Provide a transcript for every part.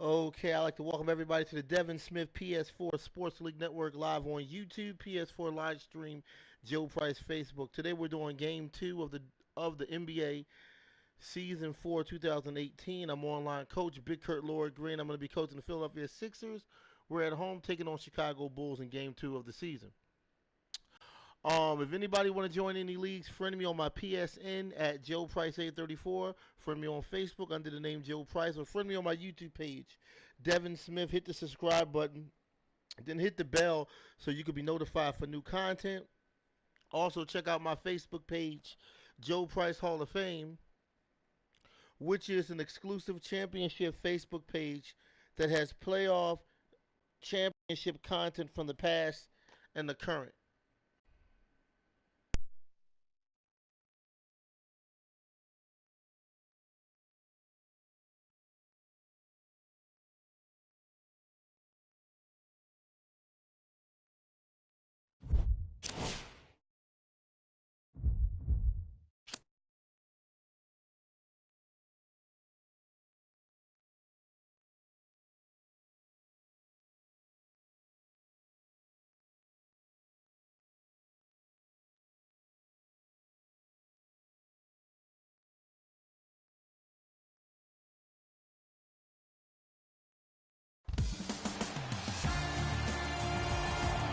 Okay, I'd like to welcome everybody to the Devin Smith PS4 Sports League Network live on YouTube, PS4 live stream, Joe Price Facebook. Today we're doing game 2 of the NBA season 4 2018. I'm online coach Big Kurt Lloyd Green. I'm going to be coaching the Philadelphia Sixers. We're at home taking on Chicago Bulls in game 2 of the season. If anybody want to join any leagues, friend me on my PSN at Joe Price 834. Friend me on Facebook under the name Joe Price, or friend me on my YouTube page, Devin Smith. Hit the subscribe button, then hit the bell so you can be notified for new content. Also, check out my Facebook page, Joe Price Hall of Fame, which is an exclusive championship Facebook page that has playoff championship content from the past and the current.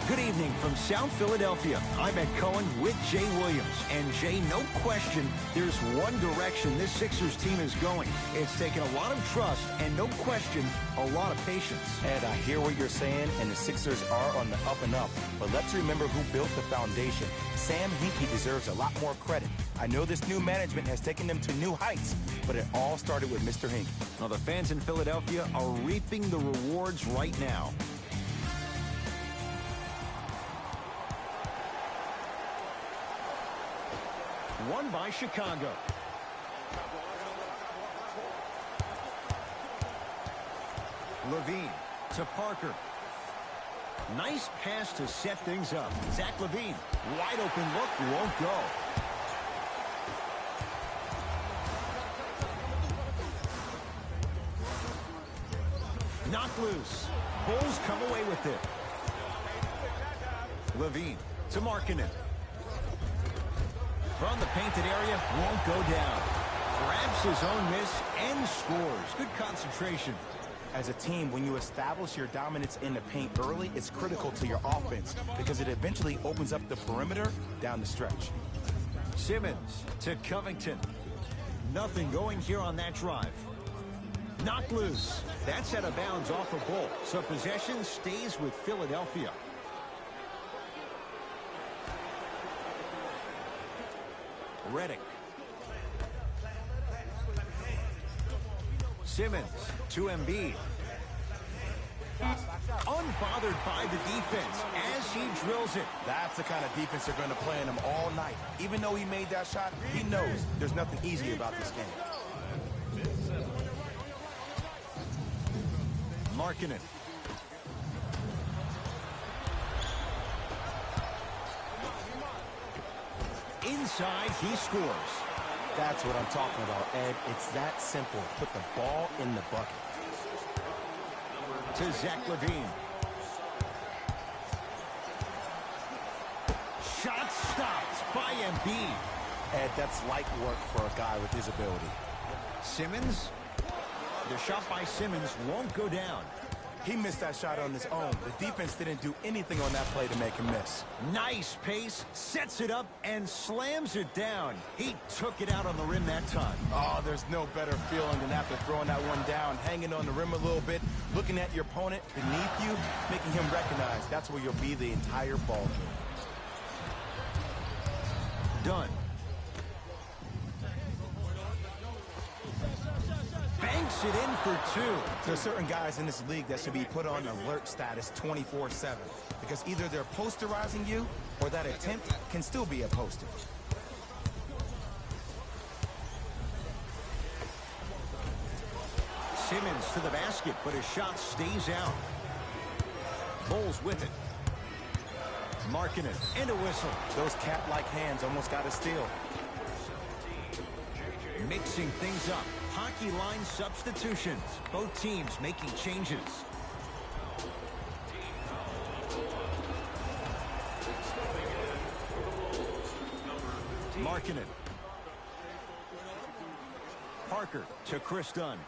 Good evening from South Philadelphia. I'm Ed Cohen with Jay Williams. And Jay, no question, there's one direction this Sixers team is going. It's taken a lot of trust and no question, a lot of patience. Ed, I hear what you're saying, and the Sixers are on the up and up. But let's remember who built the foundation. Sam Hinkie deserves a lot more credit. I know this new management has taken them to new heights, but it all started with Mr. Hinkie. Now, the fans in Philadelphia are reaping the rewards right now. Won by Chicago. Levine to Parker. Nice pass to set things up. Zach Levine, wide open look, won't go. Knocked loose. Bulls come away with it. Levine to Markkanen. From the painted area, won't go down. Grabs his own miss and scores. Good concentration. As a team, when you establish your dominance in the paint early, it's critical to your offense because it eventually opens up the perimeter down the stretch. Simmons to Covington. Nothing going here on that drive. Knocked loose. That's out of bounds off a Bull. So possession stays with Philadelphia. Redick. Simmons to Embiid. Unbothered by the defense as he drills it. That's the kind of defense they're going to play in him all night. Even though he made that shot, he knows there's nothing easy about this game. Markkanen. Inside, he scores. That's what I'm talking about, Ed. It's that simple. Put the ball in the bucket. To Zach Levine. Shot stopped by Embiid. Ed, that's light work for a guy with his ability. Simmons. The shot by Simmons won't go down. He missed that shot on his own. The defense didn't do anything on that play to make him miss. Nice pace, sets it up, and slams it down. He took it out on the rim that time. Oh, there's no better feeling than after throwing that one down, hanging on the rim a little bit, looking at your opponent beneath you, making him recognize that's where you'll be the entire ball game. Done. Banks it in for two. There's certain guys in this league that should be put on alert status 24/7 because either they're posterizing you or that attempt can still be a poster. Simmons to the basket, but his shot stays out. Bulls with it. Markkanen and a whistle. Those cat-like hands almost got a steal. Mixing things up. Hockey line substitutions. Both teams making changes. Markkanen. Parker to Chris Dunn.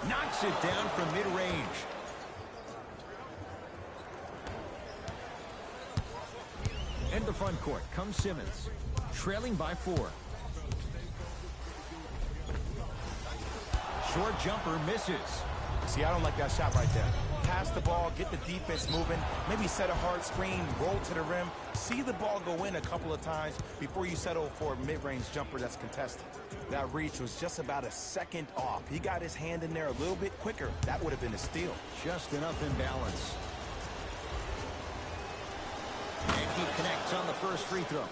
Knocks it down from mid-range. Into the front court comes Simmons, trailing by 4. Short jumper misses. See, I don't like that shot right there. Pass the ball, get the defense moving, maybe set a hard screen, roll to the rim, see the ball go in a couple of times before you settle for a mid-range jumper that's contested. That reach was just about a second off. He got his hand in there a little bit quicker. That would have been a steal. Just enough imbalance. And he connects on the first free throw.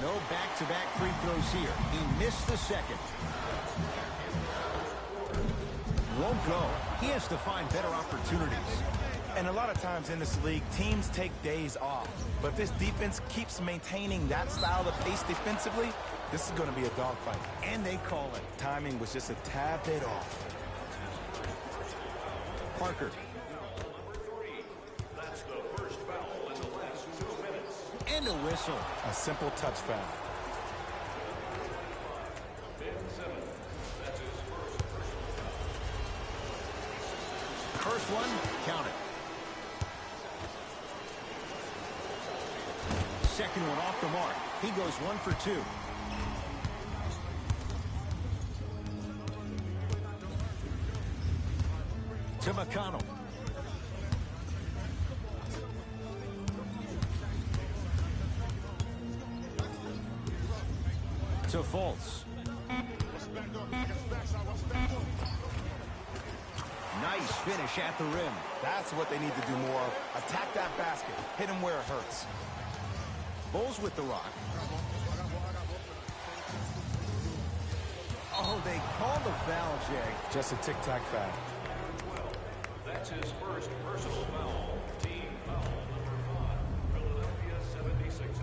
No back-to-back free throws here. He missed the second. Won't go. He has to find better opportunities. And a lot of times in this league, teams take days off. But if this defense keeps maintaining that style of pace defensively, this is going to be a dogfight. And they call it. Timing was just a tad bit off. Parker. And a whistle. A simple touch foul. First one, count it. Second one off the mark. He goes 1 for 2. To McConnell. To Fultz. Nice finish at the rim. That's what they need to do more of. Attack that basket. Hit him where it hurts. Bulls with the rock. Oh, they call the foul, Jay. Just a tic-tac foul. That's his first personal foul. Team foul number 5. Philadelphia 76ers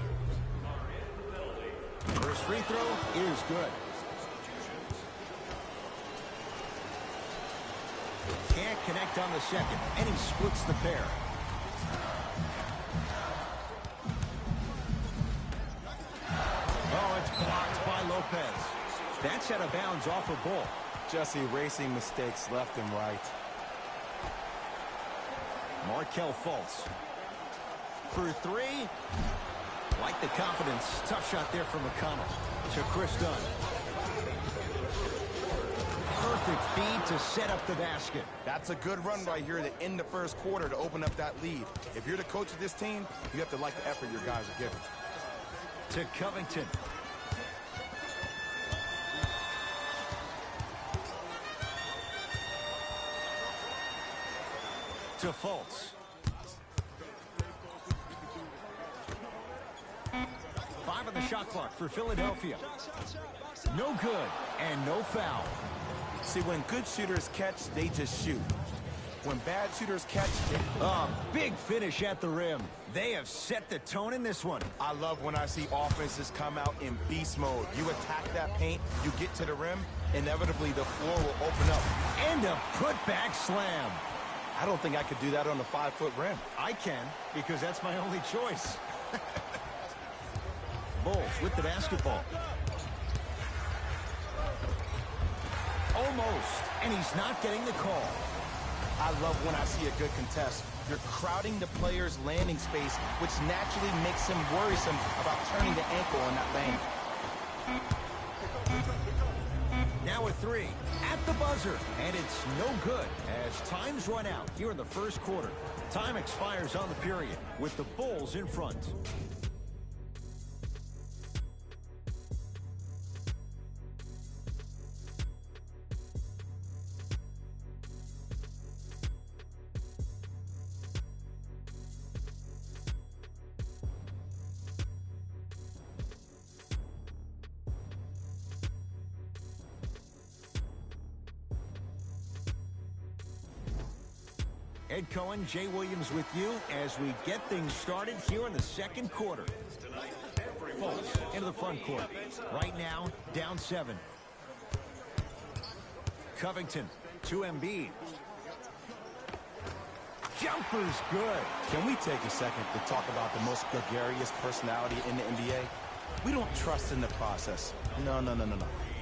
are in the penalty. First free throw is good. Can't connect on the second, and he splits the pair. Oh, it's blocked by Lopez. That's out of bounds off a Bull. Just erasing mistakes left and right. Markelle Fultz. For 3. Like the confidence. Tough shot there from McConnell. To Chris Dunn. Perfect feed to set up the basket. That's a good run right here to end the first quarter to open up that lead. If you're the coach of this team, you have to like the effort your guys are giving. To Covington. To Fultz. 5 on the shot clock for Philadelphia. No good and no foul. See, when good shooters catch, they just shoot. When bad shooters catch, Big finish at the rim. They have set the tone in this one. I love when I see offenses come out in beast mode. You attack that paint, you get to the rim, inevitably the floor will open up. And a putback slam. I don't think I could do that on a 5-foot rim. I can, because that's my only choice. Bulls with the basketball. Almost, and he's not getting the call. I love when I see a good contest. You're crowding the player's landing space, which naturally makes him worrisome about turning the ankle on that lane. Now a 3 at the buzzer, and it's no good as time's run out here in the first quarter. Time expires on the period with the Bulls in front. Ed Cohen, Jay Williams with you as we get things started here in the second quarter. Fultz into the front court. Right now, down 7. Covington to Embiid. Jumper's good. Can we take a second to talk about the most gregarious personality in the NBA? We don't trust in the process. No.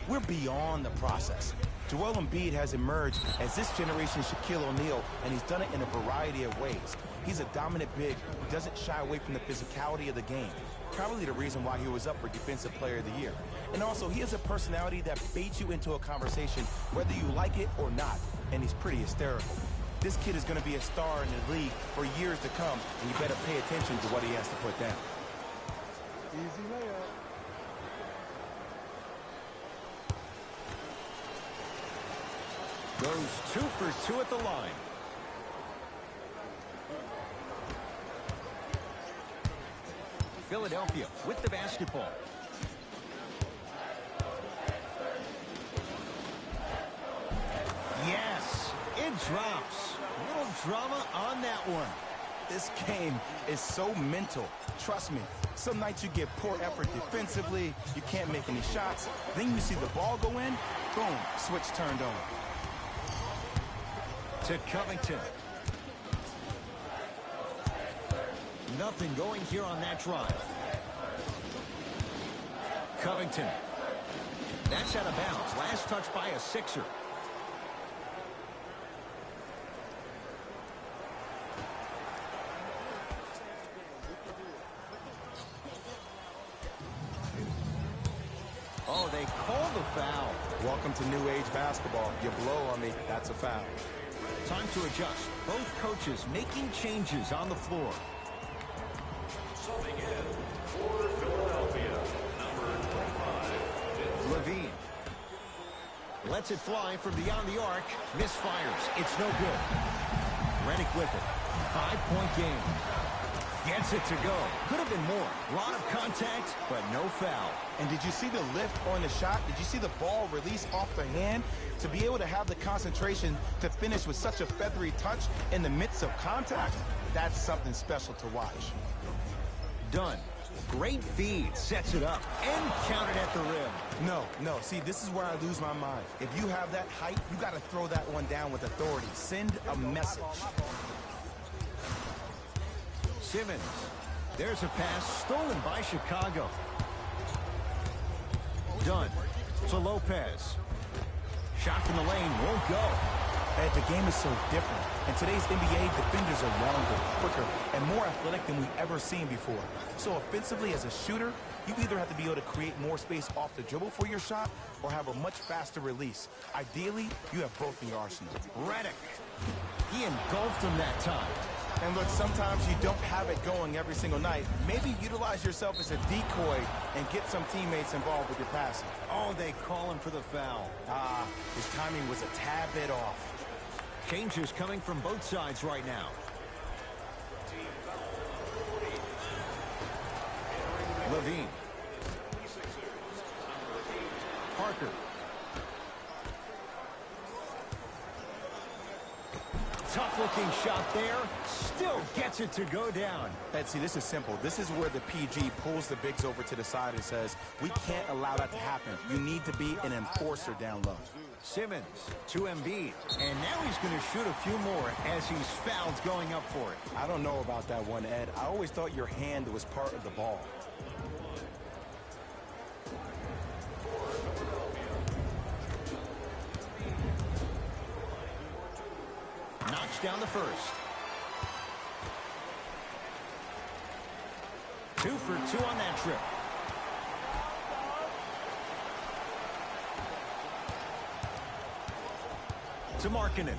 We're beyond the process. Joel Embiid has emerged as this generation's Shaquille O'Neal, and he's done it in a variety of ways. He's a dominant big who doesn't shy away from the physicality of the game. Probably the reason why he was up for Defensive Player of the Year. And also, he has a personality that baits you into a conversation whether you like it or not, and he's pretty hysterical. This kid is going to be a star in the league for years to come, and you better pay attention to what he has to put down. Easy layup. Goes 2 for 2 at the line. Philadelphia with the basketball. Yes, it drops. A little drama on that one. This game is so mental. Trust me, some nights you get poor effort defensively, you can't make any shots, then you see the ball go in, boom, switch turned on. To Covington. Nothing going here on that drive. Covington. That's out of bounds. Last touch by a Sixer. Oh, they call the foul. Welcome to new age basketball. You blow on me, that's a foul. Time to adjust. Both coaches making changes on the floor. Subbing in for Philadelphia, number 25. Levine. Lets it fly from beyond the arc. Misfires. It's no good. Redick with it. 5-point game. Gets it to go. Could have been more. A lot of contact, but no foul. And did you see the lift on the shot? Did you see the ball release off the hand? To be able to have the concentration to finish with such a feathery touch in the midst of contact, that's something special to watch. Dunn. Great feed. Sets it up and counted at the rim. No. See, this is where I lose my mind. If you have that height, you got to throw that one down with authority. Send a message. Simmons. There's a pass stolen by Chicago. Dunn to Lopez. Shot from the lane won't go. Ed, the game is so different. In today's NBA, defenders are longer, quicker, and more athletic than we've ever seen before. So offensively, as a shooter, you either have to be able to create more space off the dribble for your shot or have a much faster release. Ideally, you have both in your arsenal. Redick. He engulfed him that time. And look, sometimes you don't have it going every single night. Maybe utilize yourself as a decoy and get some teammates involved with your passing. Oh, they call him for the foul. His timing was a tad bit off. Changes coming from both sides right now. Levine. Parker. Tough-looking shot there. Still gets it to go down. Ed, see, this is simple. This is where the PG pulls the bigs over to the side and says, we can't allow that to happen. You need to be an enforcer down low. Simmons to Embiid. And now he's going to shoot a few more as he's fouled going up for it. I don't know about that one, Ed. I always thought your hand was part of the ball. Knocks down the first. 2 for 2 on that trip. To Markkanen.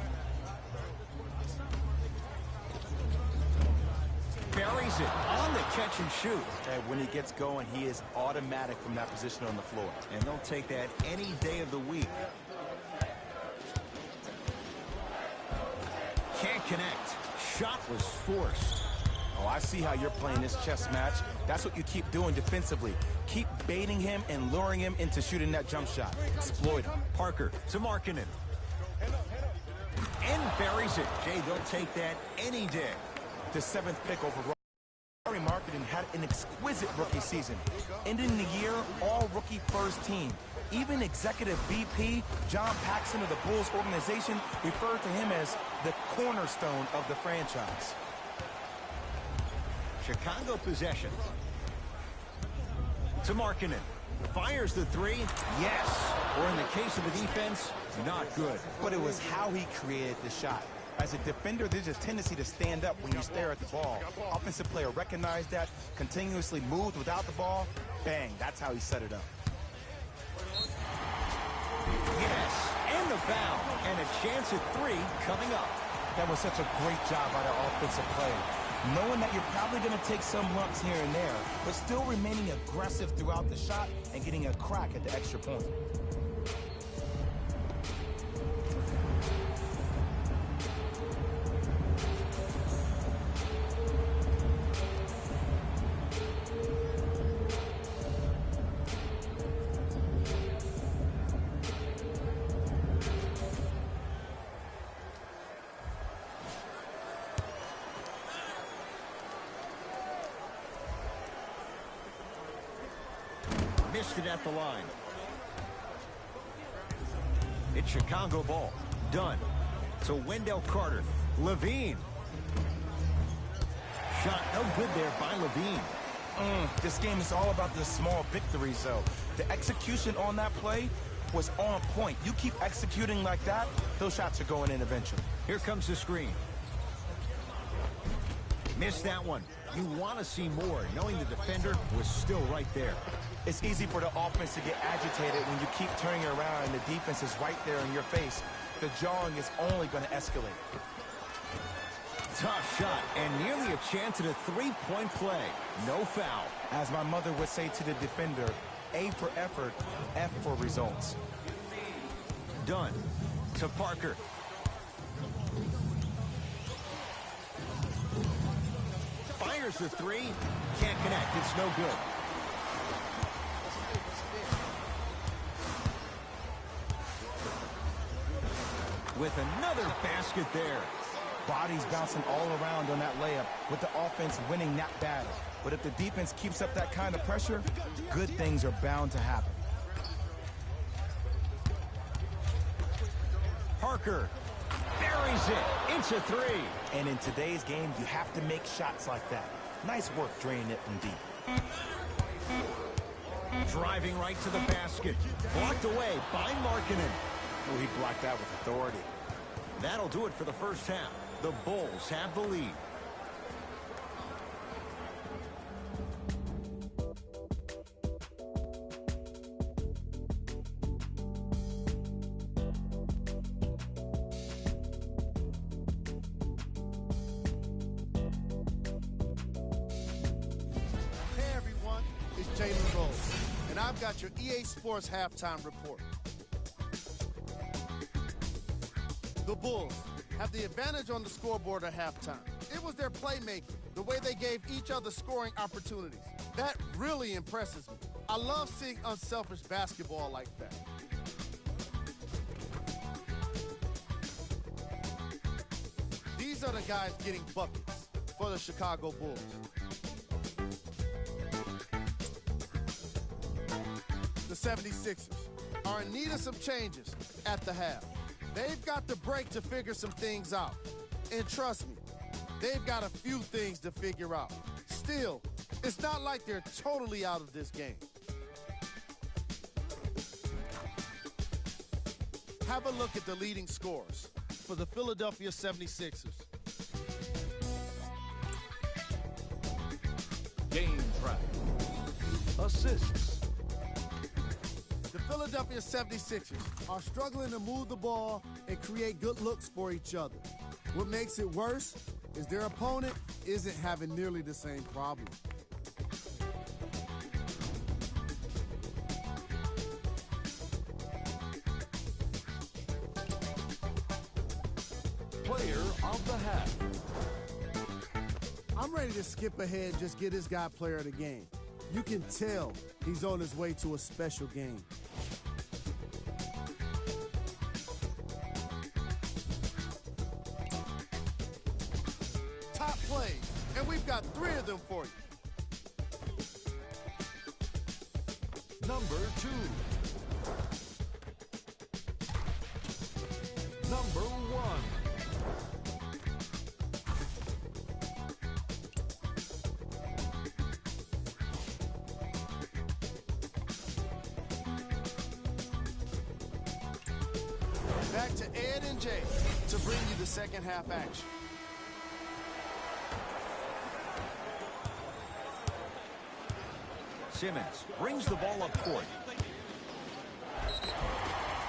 Buries it on the catch and shoot. And when he gets going, he is automatic from that position on the floor. And they'll take that any day of the week. Can't connect. Shot was forced. Oh, I see how you're playing this chess match. That's what you keep doing defensively. Keep baiting him and luring him into shooting that jump shot. Exploit him. Parker to Markkanen. and buries it. Jay, they'll take that any day. The 7th pick overall. Larry Marketing had an exquisite rookie season, ending the year all-rookie first team. Even executive VP John Paxson of the Bulls organization referred to him as the cornerstone of the franchise. Chicago possession. To Markkanen. Fires the three. Yes. Or in the case of the defense, not good. But it was how he created the shot. As a defender, there's a tendency to stand up when you stare at the ball. Offensive player recognized that, continuously moved without the ball. Bang, that's how he set it up. Yes, and the foul. And a chance at three coming up. That was such a great job by the offensive player. Knowing that you're probably going to take some lumps here and there, but still remaining aggressive throughout the shot and getting a crack at the extra point. Missed it at the line. It's Chicago ball. Done. So Wendell Carter. Levine. Shot no good there by Levine. This game is all about the small victories, though. The execution on that play was on point. You keep executing like that, those shots are going in eventually. Here comes the screen. Missed that one. You want to see more, knowing the defender was still right there. It's easy for the offense to get agitated when you keep turning around and the defense is right there in your face. The jawing is only going to escalate. Tough shot, and nearly a chance at a three-point play. No foul. As my mother would say to the defender, A for effort, F for results. Done. To Parker. Fires the three. Can't connect. It's no good. With another basket there. Bodies bouncing all around on that layup with the offense winning that battle. But if the defense keeps up that kind of pressure, good things are bound to happen. Parker buries it. It's a three. And in today's game, you have to make shots like that. Nice work draining it from deep. Driving right to the basket. Blocked away by Markkanen. Oh, he blocked that with authority. That'll do it for the first half. The Bulls have the lead. Hey everyone, it's Jalen Rose, and I've got your EA Sports halftime report. The Bulls have the advantage on the scoreboard at halftime. It was their playmaking, the way they gave each other scoring opportunities. That really impresses me. I love seeing unselfish basketball like that. These are the guys getting buckets for the Chicago Bulls. The 76ers are in need of some changes at the half. They've got the break to figure some things out. And trust me, they've got a few things to figure out. Still, it's not like they're totally out of this game. Have a look at the leading scorers for the Philadelphia 76ers. Game track. Assists. The Philadelphia 76ers are struggling to move the ball and create good looks for each other. What makes it worse is their opponent isn't having nearly the same problem. Player of the half. I'm ready to skip ahead and just get this guy player of the game. You can tell he's on his way to a special game. They've got 3 of them for you. Number 2. Number 1. Back to Ed and Jay to bring you the second half action. Simmons brings the ball up court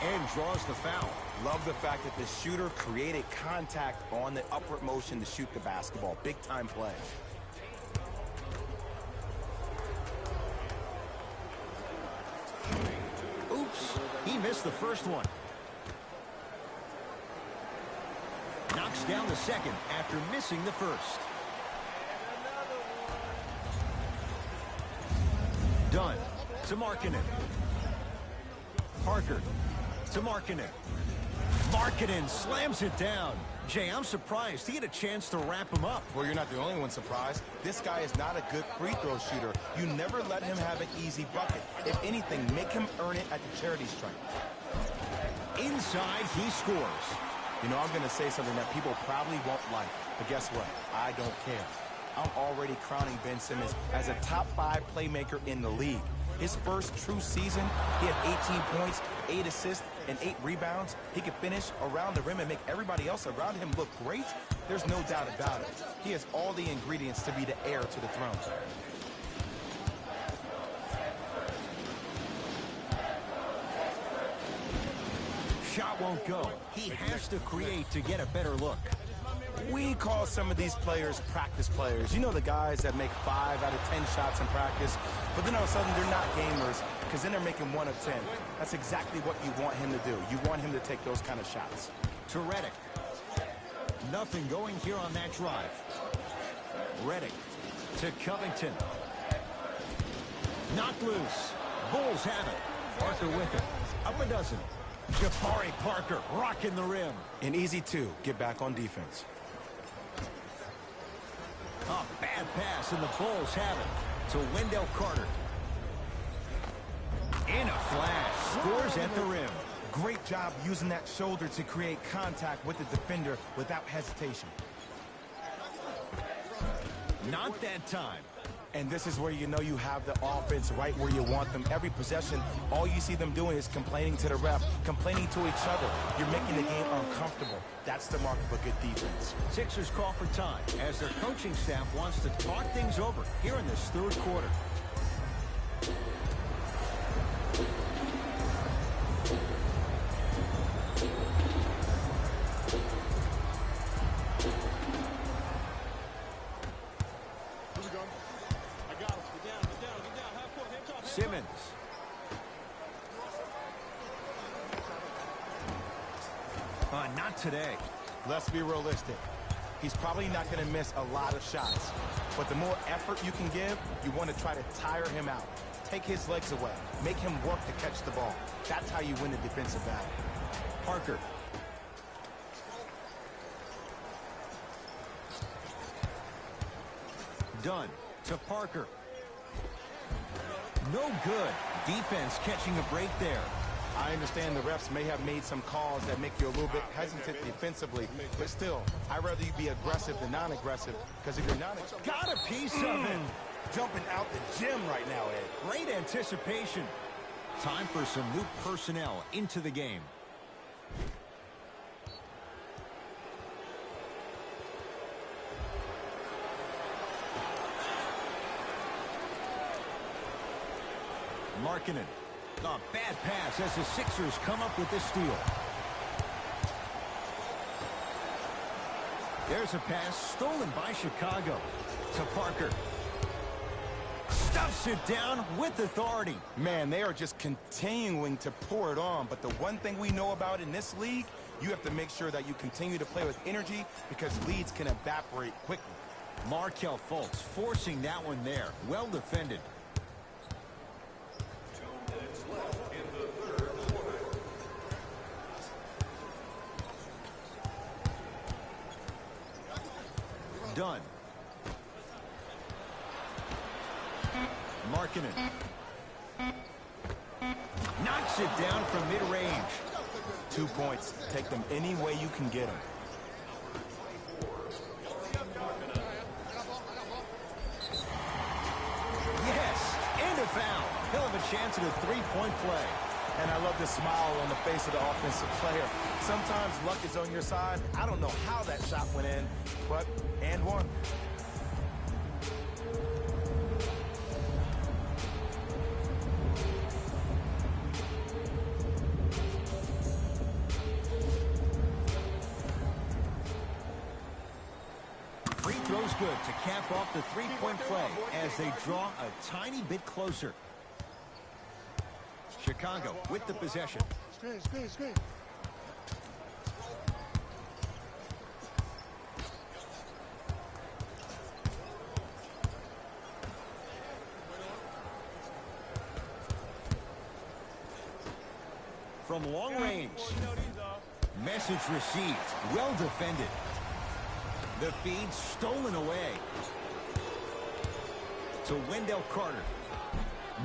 and draws the foul. Love the fact that the shooter created contact on the upward motion to shoot the basketball. Big time play. Oops, he missed the first one. Knocks down the second after missing the first. Dunn to Markkanen. Parker to Markkanen. Markkanen slams it down. Jay, I'm surprised he had a chance to wrap him up. Well, you're not the only one surprised. This guy is not a good free throw shooter. You never let him have an easy bucket. If anything, make him earn it at the charity stripe. Inside, he scores. You know, I'm going to say something that people probably won't like, but guess what? I don't care. I'm already crowning Ben Simmons as a top 5 playmaker in the league. His first true season, he had 18 points, 8 assists, and 8 rebounds. He could finish around the rim and make everybody else around him look great. There's no doubt about it. He has all the ingredients to be the heir to the throne. Shot won't go. He has to create to get a better look. We call some of these players practice players. You know, the guys that make 5 out of 10 shots in practice, but then all of a sudden they're not gamers because then they're making 1 of 10. That's exactly what you want him to do. You want him to take those kind of shots. To Redick. Nothing going here on that drive. Redick to Covington. Knocked loose. Bulls have it. Parker with it. Up a dozen. Jabari Parker rocking the rim. An easy 2. Get back on defense. A bad pass, and the Bulls have it to Wendell Carter. In a flash, scores at the rim. Great job using that shoulder to create contact with the defender without hesitation. Not that time. And this is where you know you have the offense right where you want them. Every possession, all you see them doing is complaining to the ref, complaining to each other. You're making the game uncomfortable. That's the mark of a good defense. Sixers call for time as their coaching staff wants to talk things over here in this third quarter. Simmons. Not today. Let's be realistic. He's probably not going to miss a lot of shots. But the more effort you can give, you want to try to tire him out. Take his legs away. Make him work to catch the ball. That's how you win the defensive battle. Parker. Dunn to Parker. No good. Defense catching a break there. I understand the refs may have made some calls that make you a little bit hesitant defensively, but still, I'd rather you be aggressive than non-aggressive, because if you're non-aggressive... Got a piece of it. Jumping out the gym right now, Ed. Great anticipation. Time for some new personnel into the game. Markkanen. A bad pass as the Sixers come up with this steal. There's a pass stolen by Chicago to Parker. Stuffs it down with authority. Man, they are just continuing to pour it on. But the one thing we know about in this league, you have to make sure that you continue to play with energy because leads can evaporate quickly. Markelle Fultz forcing that one there. Well defended. Dunn. Knocks it down from mid-range. 2 points. Take them any way you can get them. Yes, and a foul. He'll have a chance at a three-point play. And I love the smile on the face of the offensive player. Sometimes luck is on your side. I don't know how that shot went in, but and one. Free throw's good to cap off the three-point play as they draw a tiny bit closer. Chicago with the possession. Screen. From long range. Message received. Well defended. The feed stolen away. To Wendell Carter.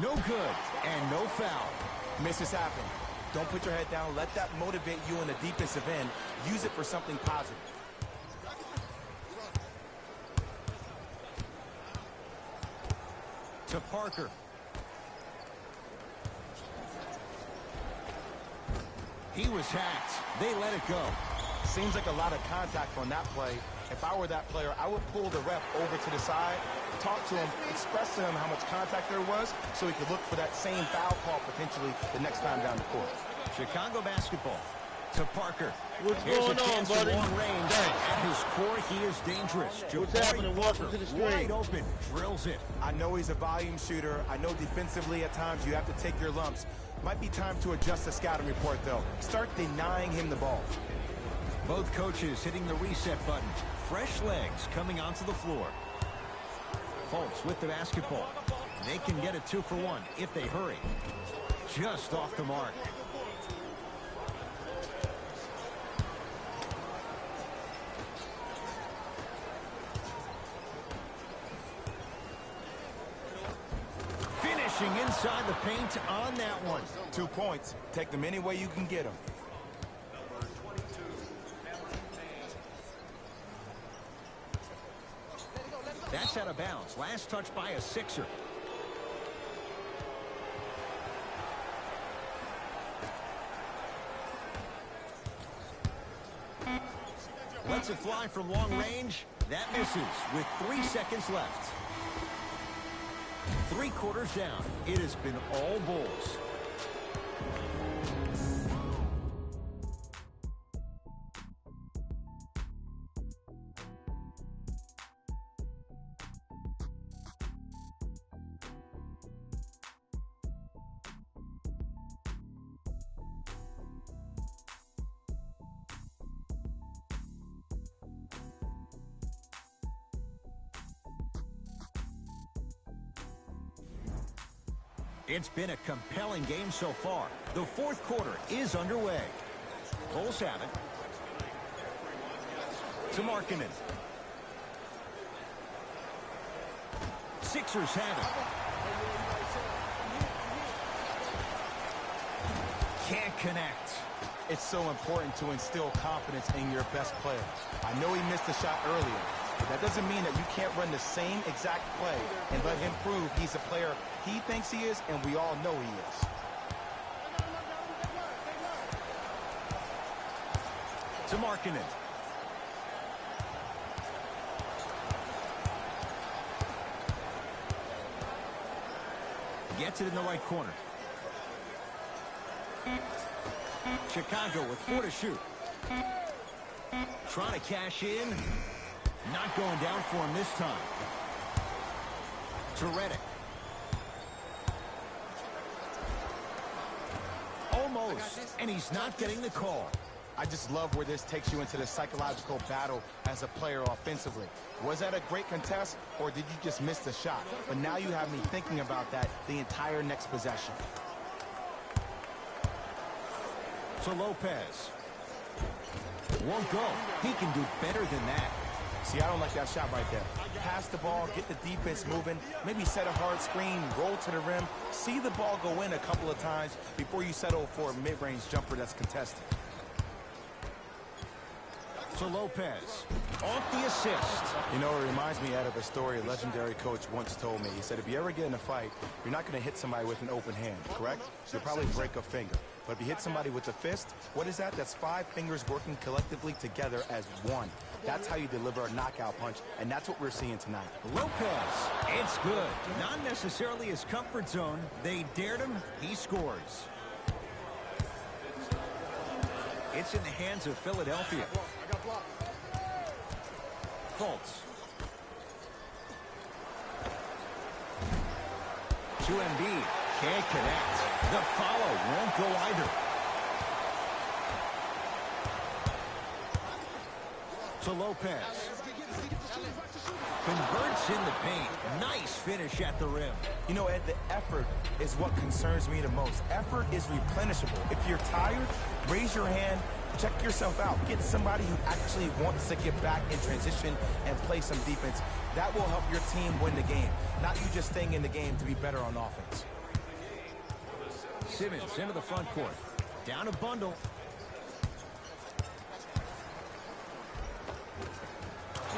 No good and no foul. Misses happen. Don't put your head down. Let that motivate you in the defensive end. Use it for something positive. To Parker. He was hacked. They let it go. Seems like a lot of contact on that play. If I were that player, I would pull the ref over to the side, talk to him, express to him how much contact there was so he could look for that same foul call potentially the next time down the court. Chicago basketball. To Parker. What's Here's going a on, chance to buddy? long range. At his core, he is dangerous. What's Jabari happening? Welcome Parker, to the stream. wide open, drills it. I know he's a volume shooter. I know defensively at times you have to take your lumps. Might be time to adjust the scouting report, though. Start denying him the ball. Both coaches hitting the reset button. Fresh legs coming onto the floor. Fultz with the basketball. They can get a 2-for-1 if they hurry. Just off the mark. Finishing inside the paint on that one. 2 points. Take them any way you can get them. That's out of bounds. Last touch by a Sixer. Lets it fly from long range. That misses with 3 seconds left. 3 quarters down. It has been all Bulls. It's been a compelling game so far. The fourth quarter is underway. Bulls have it. To Markkanen. Sixers have it. Can't connect. It's so important to instill confidence in your best player. I know he missed a shot earlier, but that doesn't mean that you can't run the same exact play and let him prove he's a player he thinks he is, and we all know he is. To Markkanen. Gets it in the right corner. Chicago with 4 to shoot. Trying to cash in. Not going down for him this time. To Redick. Almost, and he's not getting the call. I just love where this takes you into the psychological battle as a player offensively. Was that a great contest, or did you just miss the shot? But now you have me thinking about that the entire next possession. To Lopez. Won't go. He can do better than that. See, I don't like that shot right there. Pass the ball, get the defense moving, maybe set a hard screen, roll to the rim, see the ball go in a couple of times before you settle for a mid-range jumper that's contested. To Lopez. Off the assist. You know, it reminds me out of a story a legendary coach once told me. He said, if you ever get in a fight, you're not going to hit somebody with an open hand, correct? You'll probably break a finger. But if you hit somebody with a fist, what is that? That's 5 fingers working collectively together as one. That's how you deliver a knockout punch, and that's what we're seeing tonight. Lopez. It's good. Not necessarily his comfort zone. They dared him. He scores. It's in the hands of Philadelphia. Fultz. To Embiid. Can't connect. The follow won't go either. To Lopez. Converts in the paint. Nice finish at the rim. You know, Ed, the effort is what concerns me the most. Effort is replenishable. If you're tired, raise your hand, check yourself out. Get somebody who actually wants to get back in transition and play some defense. That will help your team win the game, not you just staying in the game to be better on offense. Simmons into the front court. Down a bundle.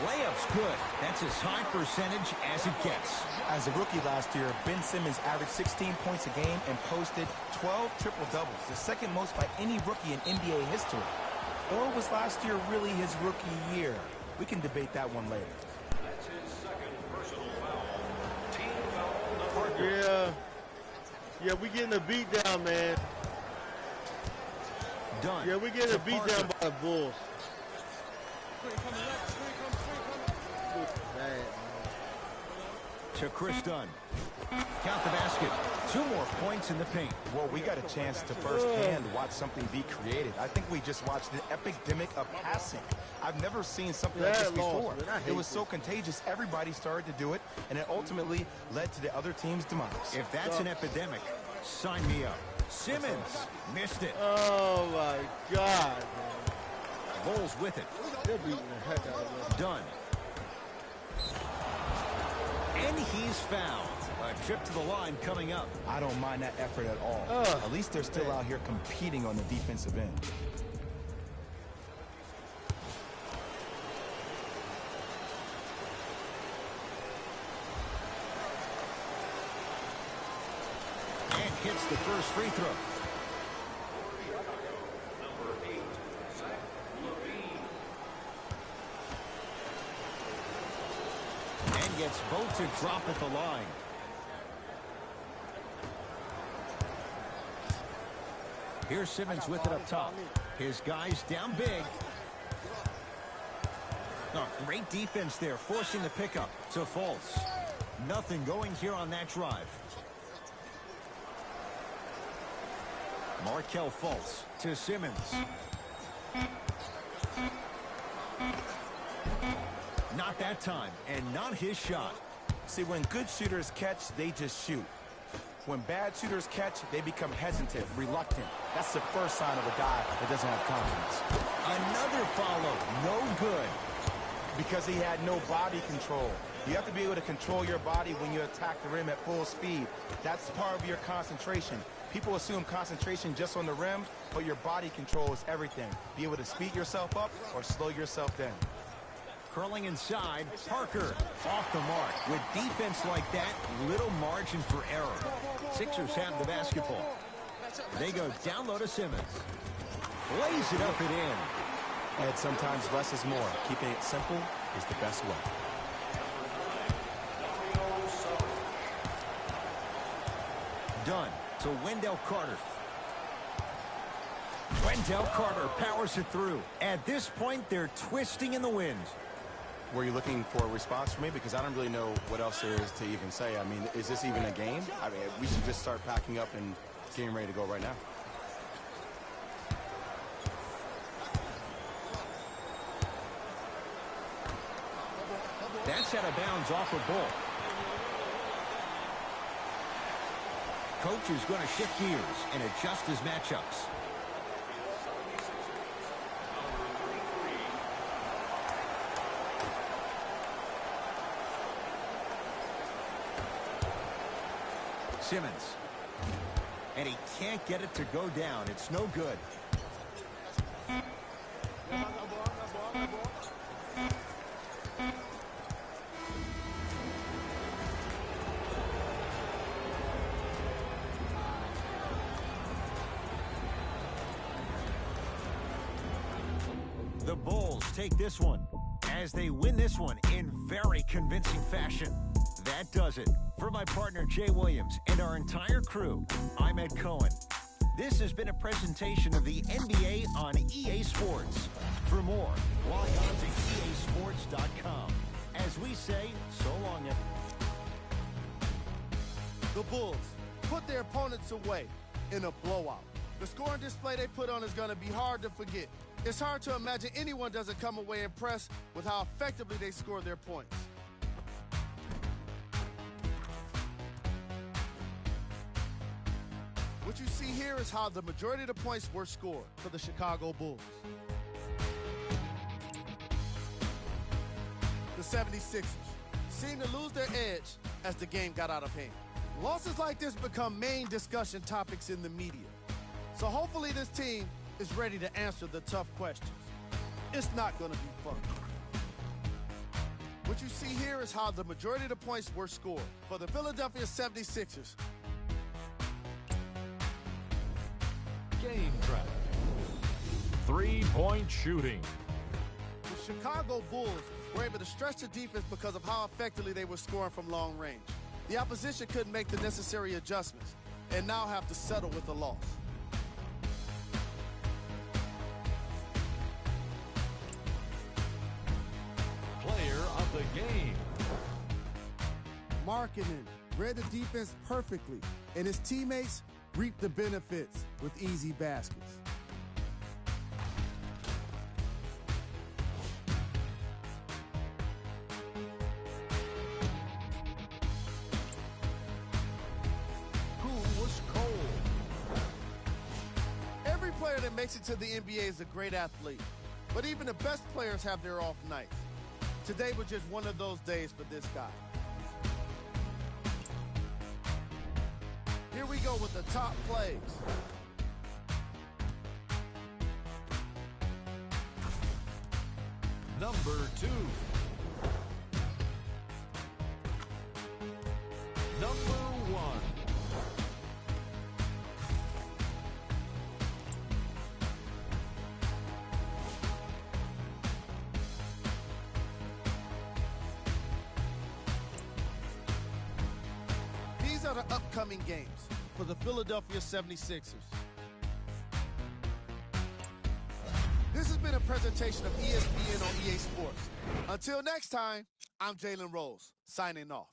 Layup's good. That's as high percentage as it gets. As a rookie last year, Ben Simmons averaged 16 points a game and posted 12 triple-doubles, the second most by any rookie in NBA history. Or was last year really his rookie year? We can debate that one later. That's his second personal foul. Team foul number 2. Yeah, we getting a beat down, man. Done. Yeah, we getting a beat down by the Bulls. To Chris Dunn. Count the basket. 2 more points in the paint. Well, we got a chance to firsthand watch something be created. I think we just watched an epidemic of passing. I've never seen something like this before. It was so contagious, everybody started to do it, and it ultimately led to the other team's demise. If that's an epidemic, sign me up. Simmons missed it. Oh, my God, man. Bulls with it. They're beating the heck out of us. Done. And he's fouled. A trip to the line coming up. I don't mind that effort at all. At least they're still out here competing on the defensive end. And hits the first free throw. Number 8, Zach LaVine. And gets both to drop at the line. Here's Simmons with it up top. His guys down big. Oh, great defense there, forcing the pickup to Fultz. Nothing going here on that drive. Markelle Fultz to Simmons. Not that time, and not his shot. See, when good shooters catch, they just shoot. When bad shooters catch, they become hesitant, reluctant. That's the first sign of a guy that doesn't have confidence. Another follow, no good. Because he had no body control. You have to be able to control your body when you attack the rim at full speed. That's part of your concentration. People assume concentration just on the rim, but your body control is everything. Be able to speed yourself up or slow yourself down. Curling inside, Parker off the mark. With defense like that, little margin for error. Sixers have the basketball. They go down low to Simmons. Lays it up and in. And sometimes less is more. Keeping it simple is the best way. Done to Wendell Carter. Wendell Carter powers it through. At this point, they're twisting in the wind. Were you looking for a response from me? Because I don't really know what else there is to even say. I mean, is this even a game? I mean, we should just start packing up and getting ready to go right now. That's out of bounds off a ball. Coach is going to shift gears and adjust his matchups. Simmons. And he can't get it to go down. It's no good. The Bulls take this one as they win this one in very convincing fashion. That does it. For my partner Jay Williams and our entire crew, I'm Ed Cohen. This has been a presentation of the NBA on EA Sports. For more, log on to EASports.com. As we say, so long, Ed. The Bulls put their opponents away in a blowout. The scoring display they put on is going to be hard to forget. It's hard to imagine anyone doesn't come away impressed with how effectively they score their points. What you see here is how the majority of the points were scored for the Chicago Bulls. The 76ers seemed to lose their edge as the game got out of hand. Losses like this become main discussion topics in the media. So hopefully this team is ready to answer the tough questions. It's not going to be fun. What you see here is how the majority of the points were scored for the Philadelphia 76ers. Game track. 3-point shooting. The Chicago Bulls were able to stretch the defense because of how effectively they were scoring from long range. The opposition couldn't make the necessary adjustments and now have to settle with a loss. Player of the game. Markkanen read the defense perfectly, and his teammates reaped the benefits with easy baskets. Who was cold? Every player that makes it to the NBA is a great athlete, but even the best players have their off nights. Today was just one of those days for this guy. Here we go with the top plays. Number 2. Number 1. These are the upcoming games for the Philadelphia 76ers. This has been a presentation of ESPN on EA Sports. Until next time, I'm Jalen Rose, signing off.